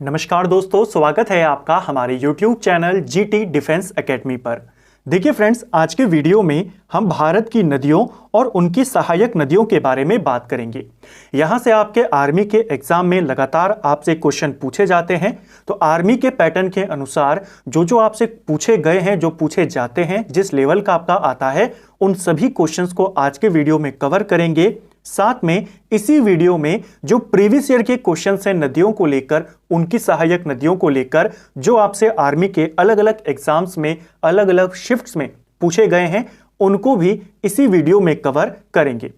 नमस्कार दोस्तों, स्वागत है आपका हमारे YouTube channel GT defence academy पर। देखिए फ्रेंड्स, आज के वीडियो में हम भारत की नदियों और उनकी सहायक नदियों के बारे में बात करेंगे। यहाँ से आपके आर्मी के एग्जाम में लगातार आपसे क्वेश्चन पूछे जाते हैं, तो आर्मी के पैटर्न के अनुसार जो आपसे पूछे गए हैं, जो पूछे जाते हैं, जिस लेवल का आपका आता है, उन सभी क्वेश्चंस को आज के वीडियो में कवर करेंगे। साथ में इसी वीडियो में जो प्रीवियस ईयर के क्वेश्चंस हैं नदियों को लेकर, उनकी सहायक नदियों को लेकर, जो आपसे आर्मी के अलग अलग एग्जाम्स में अलग अलग शिफ्ट्स में पूछे गए हैं, उनको भी इसी वीडियो में कवर करेंगे।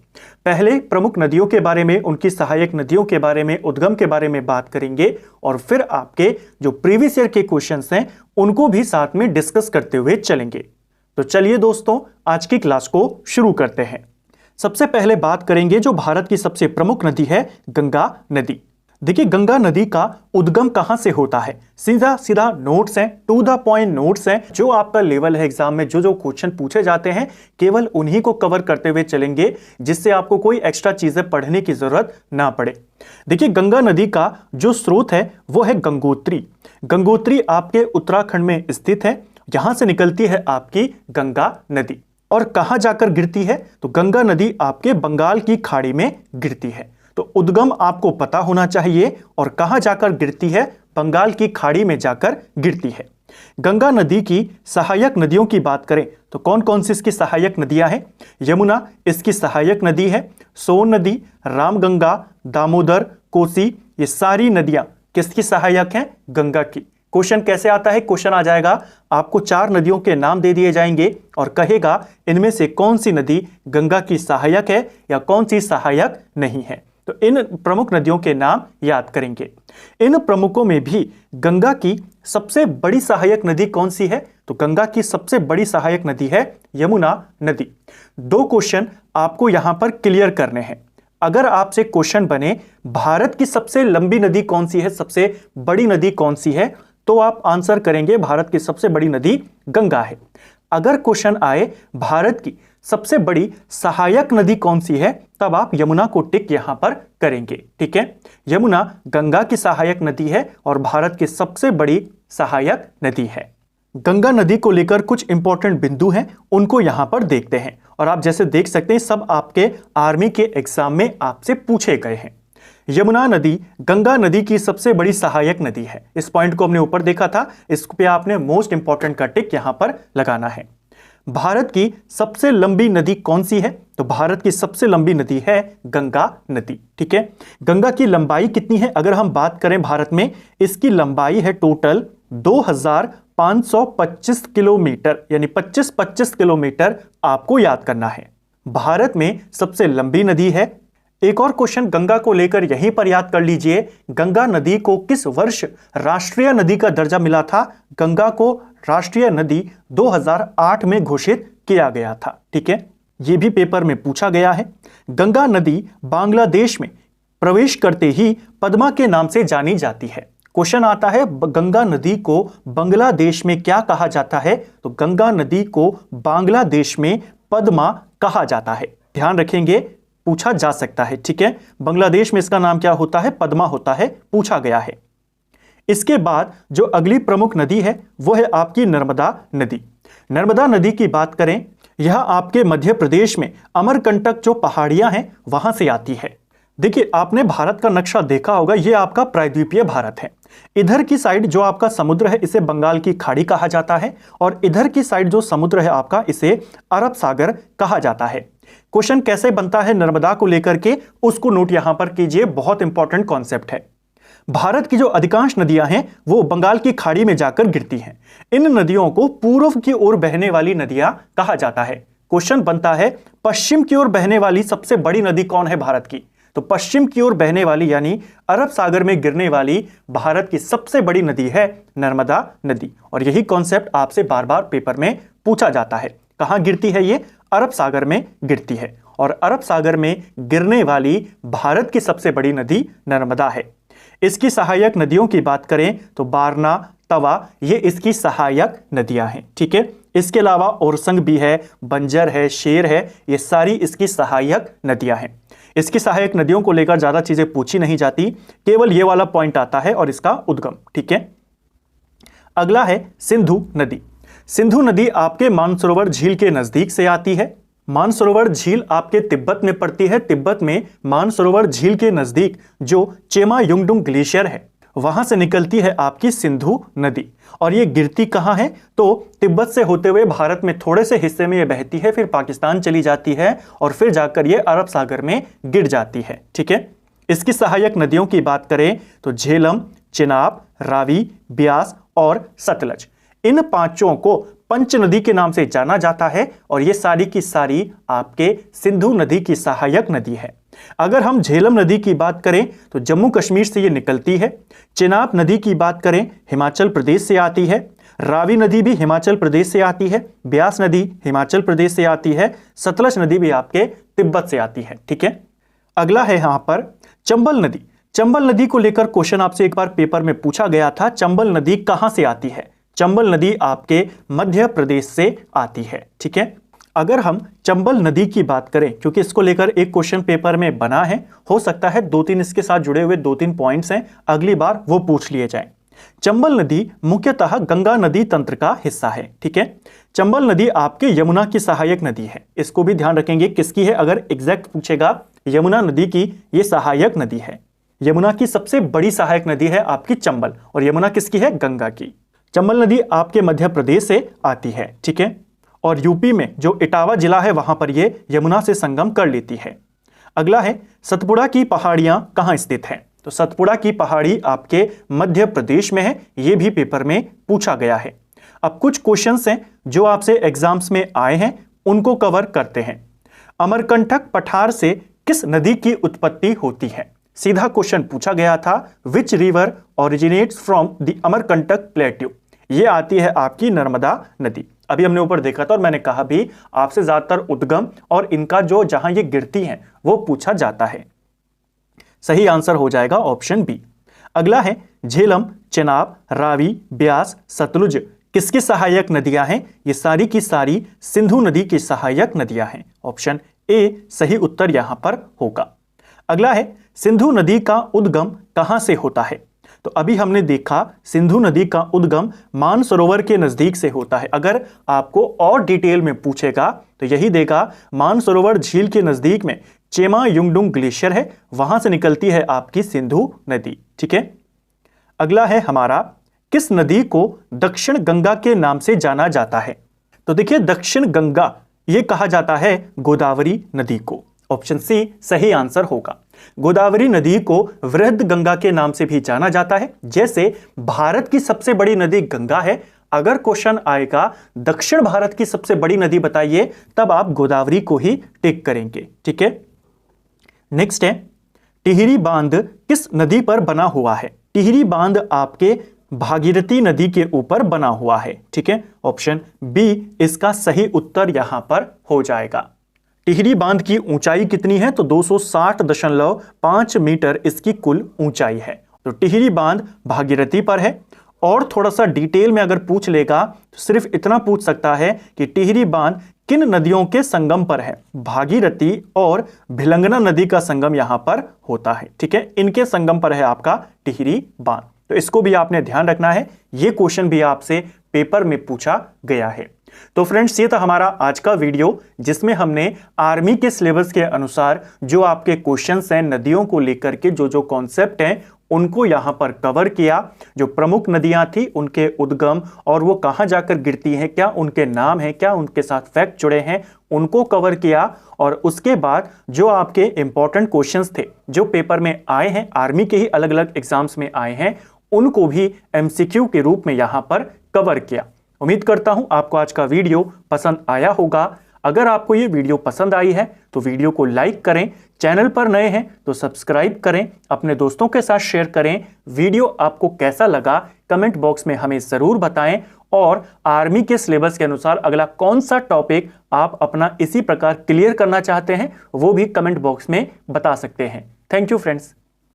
पहले प्रमुख नदियों के बारे में, उनकी सहायक नदियों के बारे में, उद्गम के बारे में बात करेंगे और फिर आपके जो प्रीवियस ईयर के क्वेश्चंस हैं उनको भी साथ में डिस्कस करते हुए चलेंगे। तो चलिए दोस्तों, आज की क्लास को शुरू करते हैं। सबसे पहले बात करेंगे जो भारत की सबसे प्रमुख नदी है, गंगा नदी। देखिए, गंगा नदी का उद्गम कहां से होता है, सीधा सीधा नोट्स हैं, टू द पॉइंट नोट्स हैं। जो आपका लेवल है एग्जाम में, जो क्वेश्चन पूछे जाते हैं, केवल उन्हीं को कवर करते हुए चलेंगे, जिससे आपको कोई एक्स्ट्रा चीजें पढ़ने की जरूरत ना पड़े। देखिए, गंगा नदी का जो स्रोत है वो है गंगोत्री। गंगोत्री आपके उत्तराखंड में स्थित है। यहां से निकलती है आपकी गंगा नदी और कहां जाकर गिरती है, तो गंगा नदी आपके बंगाल की खाड़ी में गिरती है। तो उद्गम आपको पता होना चाहिए और कहां जाकर गिरती है, बंगाल की खाड़ी में जाकर गिरती है। गंगा नदी की सहायक नदियों की बात करें तो कौन कौन सी इसकी सहायक नदियां हैं? यमुना इसकी सहायक नदी है, सोन नदी, रामगंगा, दामोदर, कोसी, ये सारी नदियां किसकी सहायक हैं? गंगा की। क्वेश्चन कैसे आता है? क्वेश्चन आ जाएगा, आपको 4 नदियों के नाम दे दिए जाएंगे और कहेगा इनमें से कौन सी नदी गंगा की सहायक है या कौन सी सहायक नहीं है। तो इन प्रमुख नदियों के नाम याद करेंगे। इन प्रमुखों में भी गंगा की सबसे बड़ी सहायक नदी कौन सी है? तो गंगा की सबसे बड़ी सहायक नदी है यमुना नदी। 2 क्वेश्चन आपको यहां पर क्लियर करने हैं। अगर आपसे क्वेश्चन बने भारत की सबसे लंबी नदी कौन सी है, सबसे बड़ी नदी कौन सी है, तो आप आंसर करेंगे भारत की सबसे बड़ी नदी गंगा है। अगर क्वेश्चन आए भारत की सबसे बड़ी सहायक नदी कौन सी है, तब आप यमुना को टिक यहां पर करेंगे। ठीक है, यमुना गंगा की सहायक नदी है और भारत की सबसे बड़ी सहायक नदी है। गंगा नदी को लेकर कुछ इंपॉर्टेंट बिंदु हैं, उनको यहां पर देखते हैं। और आप जैसे देख सकते हैं, सब आपके आर्मी के एग्जाम में आपसे पूछे गए हैं। यमुना नदी गंगा नदी की सबसे बड़ी सहायक नदी है। इस पॉइंट को हमने ऊपर देखा था, इस पे आपने मोस्ट इंपॉर्टेंट का टिक यहां पर लगाना है। भारत की सबसे लंबी नदी कौन सी है? तो भारत की सबसे लंबी नदी है गंगा नदी। ठीक है, गंगा की लंबाई कितनी है? अगर हम बात करें भारत में, इसकी लंबाई है टोटल 2525 किलोमीटर, यानी 25 किलोमीटर आपको याद करना है। भारत में सबसे लंबी नदी है। एक और क्वेश्चन गंगा को लेकर यहीं पर याद कर लीजिए, गंगा नदी को किस वर्ष राष्ट्रीय नदी का दर्जा मिला था? गंगा को राष्ट्रीय नदी 2008 में घोषित किया गया था। ठीक है, यह भी पेपर में पूछा गया है। गंगा नदी बांग्लादेश में प्रवेश करते ही पद्मा के नाम से जानी जाती है। क्वेश्चन आता है, गंगा नदी को बांग्लादेश में क्या कहा जाता है? तो गंगा नदी को बांग्लादेश में पद्मा कहा जाता है। ध्यान रखेंगे, पूछा जा सकता है। ठीक है, बांग्लादेश में इसका नाम क्या होता है? पद्मा होता है, पूछा गया है। इसके बाद जो अगली प्रमुख नदी है वो है आपकी नर्मदा नदी। नर्मदा नदी की बात करें, यह आपके मध्य प्रदेश में अमरकंटक जो पहाड़ियां हैं वहां से आती है। देखिए, आपने भारत का नक्शा देखा होगा, यह आपका प्रायद्वीपीय भारत है। इधर की साइड जो आपका समुद्र है इसे बंगाल की खाड़ी कहा जाता है और इधर की साइड जो समुद्र है आपका, इसे अरब सागर कहा जाता है। क्वेश्चन कैसे बनता है नर्मदा को लेकर के, उसको नोट यहां पर कीजिए, बहुत इंपॉर्टेंट कॉन्सेप्ट है। भारत की जो अधिकांश नदियां हैं वो बंगाल की खाड़ी में जाकर गिरती हैं। इन नदियों को पूर्व की ओर बहने वाली नदियां कहा जाता है। क्वेश्चन बनता है, पश्चिम की ओर बहने वाली सबसे बड़ी नदी कौन है भारत की? तो पश्चिम की ओर बहने वाली यानी अरब सागर में गिरने वाली भारत की सबसे बड़ी नदी है नर्मदा नदी। और यही कॉन्सेप्ट आपसे बार बार पेपर में पूछा जाता है। कहां गिरती है ये? अरब सागर में गिरती है और अरब सागर में गिरने वाली भारत की सबसे बड़ी नदी नर्मदा है। इसकी सहायक नदियों की बात करें तो बारना, तवा, ये इसकी सहायक नदियां हैं। ठीक है, इसके अलावा ओरसंग भी है, बंजर है, शेर है, ये सारी इसकी सहायक नदियां हैं। इसकी सहायक नदियों को लेकर ज्यादा चीजें पूछी नहीं जाती, केवल ये वाला पॉइंट आता है और इसका उद्गम। ठीक है, अगला है सिंधु नदी। सिंधु नदी आपके मानसरोवर झील के नजदीक से आती है। मानसरोवर झील आपके तिब्बत में पड़ती है। तिब्बत में मानसरोवर झील के नजदीक जो चेमा युंगडुंग ग्लेशियर है वहां से निकलती है आपकी सिंधु नदी। और ये गिरती कहां है? तो तिब्बत से होते हुए भारत में थोड़े से हिस्से में ये बहती है, फिर पाकिस्तान चली जाती है और फिर जाकर ये अरब सागर में गिर जाती है। ठीक है, इसकी सहायक नदियों की बात करें तो झेलम, चिनाब, रावी, ब्यास और सतलज। इन पांचों को पंच नदी के नाम से जाना जाता है और ये सारी की सारी आपके सिंधु नदी की सहायक नदी है। अगर हम झेलम नदी की बात करें तो जम्मू कश्मीर से ये निकलती है। चिनाब नदी की बात करें हिमाचल प्रदेश से आती है। रावी नदी भी हिमाचल प्रदेश से आती है। ब्यास नदी हिमाचल प्रदेश से आती है। सतलज नदी भी आपके तिब्बत से आती है। ठीक है, अगला है यहां पर चंबल नदी। चंबल नदी को लेकर क्वेश्चन आपसे एक बार पेपर में पूछा गया था। चंबल नदी कहां से आती है? चंबल नदी आपके मध्य प्रदेश से आती है। ठीक है, अगर हम चंबल नदी की बात करें, क्योंकि इसको लेकर एक क्वेश्चन पेपर में बना है, हो सकता है 2-3 इसके साथ जुड़े हुए 2-3 पॉइंट्स हैं, अगली बार वो पूछ लिए जाएं। चंबल नदी मुख्यतः गंगा नदी तंत्र का हिस्सा है। ठीक है, चंबल नदी आपके यमुना की सहायक नदी है। इसको भी ध्यान रखेंगे किसकी है, अगर एग्जैक्ट पूछेगा यमुना नदी की ये सहायक नदी है। यमुना की सबसे बड़ी सहायक नदी है आपकी चंबल, और यमुना किसकी है? गंगा की। चंबल नदी आपके मध्य प्रदेश से आती है। ठीक है, और यूपी में जो इटावा जिला है वहां पर ये यमुना से संगम कर लेती है। अगला है सतपुड़ा की पहाड़ियां कहां स्थित हैं? तो सतपुड़ा की पहाड़ी आपके मध्य प्रदेश में है, ये भी पेपर में पूछा गया है। अब कुछ क्वेश्चंस हैं जो आपसे एग्जाम्स में आए हैं, उनको कवर करते हैं। अमरकंटक पठार से किस नदी की उत्पत्ति होती है? सीधा क्वेश्चन पूछा गया था, which river originates from the Amarkantak plateau? ये आती है आपकी नर्मदा नदी। अभी हमने ऊपर देखा था और मैंने कहा भी आपसे ज्यादातर उद्गम और इनका जो जहां ये गिरती हैं वो पूछा जाता है। सही आंसर हो जाएगा ऑप्शन बी। अगला है झेलम, चिनाब, रावी, ब्यास, सतलुज किसकी सहायक नदियां हैं? ये सारी की सारी सिंधु नदी की सहायक नदियां हैं। ऑप्शन ए सही उत्तर यहां पर होगा। अगला है सिंधु नदी का उद्गम कहां से होता है? तो अभी हमने देखा सिंधु नदी का उद्गम मानसरोवर के नजदीक से होता है। अगर आपको और डिटेल में पूछेगा तो यही देगा, मानसरोवर झील के नजदीक में चेमा युंगडुंग ग्लेशियर है, वहां से निकलती है आपकी सिंधु नदी। ठीक है, अगला है हमारा, किस नदी को दक्षिण गंगा के नाम से जाना जाता है? तो देखिए दक्षिण गंगा ये कहा जाता है गोदावरी नदी को। ऑप्शन सी सही आंसर होगा। गोदावरी नदी को वृहद गंगा के नाम से भी जाना जाता है। जैसे भारत की सबसे बड़ी नदी गंगा है, अगर क्वेश्चन आएगा दक्षिण भारत की सबसे बड़ी नदी बताइए, तब आप गोदावरी को ही टिक करेंगे। ठीक है, नेक्स्ट है टिहरी बांध किस नदी पर बना हुआ है? टिहरी बांध आपके भागीरथी नदी के ऊपर बना हुआ है। ठीक है, ऑप्शन बी इसका सही उत्तर यहां पर हो जाएगा। टिहरी बांध की ऊंचाई कितनी है? तो 260.5 मीटर इसकी कुल ऊंचाई है। तो टिहरी बांध भागीरथी पर है। और थोड़ा सा डिटेल में अगर पूछ लेगा तो सिर्फ इतना पूछ सकता है कि टिहरी बांध किन नदियों के संगम पर है? भागीरथी और भिलंगना नदी का संगम यहां पर होता है। ठीक है, इनके संगम पर है आपका टिहरी बांध। तो इसको भी आपने ध्यान रखना है, ये क्वेश्चन भी आपसे पेपर में पूछा गया है। तो फ्रेंड्स, ये था हमारा आज का वीडियो जिसमें हमने आर्मी के सिलेबस के अनुसार जो आपके क्वेश्चंस हैं नदियों को लेकर के, जो कॉन्सेप्ट हैं उनको यहां पर कवर किया। जो प्रमुख नदियां थी उनके उद्गम और वो कहां जाकर गिरती हैं, क्या उनके नाम हैं, क्या उनके साथ फैक्ट जुड़े हैं, उनको कवर किया। और उसके बाद जो आपके इंपॉर्टेंट क्वेश्चंस थे जो पेपर में आए हैं, आर्मी के ही अलग अलग एग्जाम्स में आए हैं, उनको भी एमसीक्यू के रूप में यहां पर कवर किया। उम्मीद करता हूं आपको आज का वीडियो पसंद आया होगा। अगर आपको ये वीडियो पसंद आई है तो वीडियो को लाइक करें, चैनल पर नए हैं तो सब्सक्राइब करें, अपने दोस्तों के साथ शेयर करें। वीडियो आपको कैसा लगा कमेंट बॉक्स में हमें जरूर बताएं, और आर्मी के सिलेबस के अनुसार अगला कौन सा टॉपिक आप अपना इसी प्रकार क्लियर करना चाहते हैं वो भी कमेंट बॉक्स में बता सकते हैं। Thank you friends.